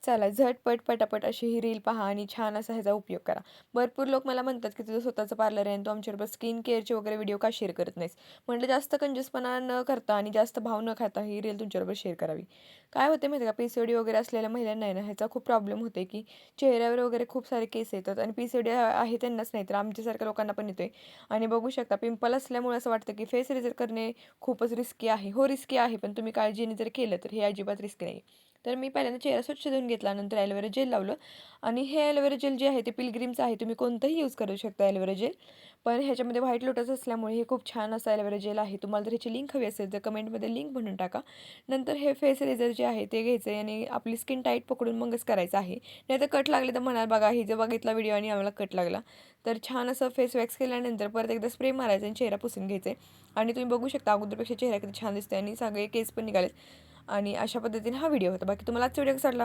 चला झटपट पटापट अशी ही रील पहा आणि छान असा ह्याचा उपयोग करा. भरपूर लोक मला म्हणतात, की तुझं स्वतःचं पार्लर आहे आणि तू आमच्याबरोबर स्किन केअरचे वगैरे व्हिडिओ का शेअर करत नाहीस? म्हटलं जास्त कंजूसपणा न करता आणि जास्त भाव न खाता ही रील तुमच्याबरोबर शेअर करावी. काय होते माहिती आहे का, पी-सी-ओ-डी वगैरे असलेल्या महिलांना आहे ना, ह्याचा खूप प्रॉब्लेम होते, की चेहऱ्यावर वगैरे खूप सारे केस येतात आणि पी-सी-ओ-डी आहे त्यांनाच नाही तर आमच्यासारख्या लोकांना पण येतोय. आणि बघू शकता पिंपल असल्यामुळे असं वाटतं, की फेस रेझर करणे खूपच रिस्की आहे. हो, रिस्की आहे, पण तुम्ही काळजीने जर केलं तर हे अजिबात रिस्की नाही. तर मी पहिल्यांदा चेहरा स्वच्छ धुवून घेतला. नंतर ॲलोवेरा जेल लावलं आणि हे ॲलोवेरा जेल जे आहे ते पिलग्रीमचं आहे. तुम्ही कोणतंही यूज करू शकता ॲलोवेरा जेल. पण ह्याच्यामध्ये व्हाईट लोटस असल्यामुळे हे खूप छान असं ॲलोवेरा जेल आहे. तुम्हाला जर ह्याची लिंक हवी असेल तर कमेंटमध्ये लिंक म्हणून टाका. नंतर हे फेस रेझर जे आहे ते घ्यायचं आहे आणि आपली स्किन टाईट पकडून मगच करायचं आहे. नाहीतर कट लागले तर म्हणाल, बघा ही जर बघितला व्हिडिओ आणि आम्हाला कट लागला. तर छान असं फेस वॅक्स केल्यानंतर परत एकदा स्प्रे मारायचा आणि चेहरा पुसून घ्यायचा आणि तुम्ही बघू शकता अगोदरपेक्षा चेहरा किती छान दिसते आणि सगळे केस पण निघालेत. आणि अशा पद्धतीने हा व्हिडिओ होता. बाकी तुम्हाला आजचा व्हिडिओ कसा वाटला?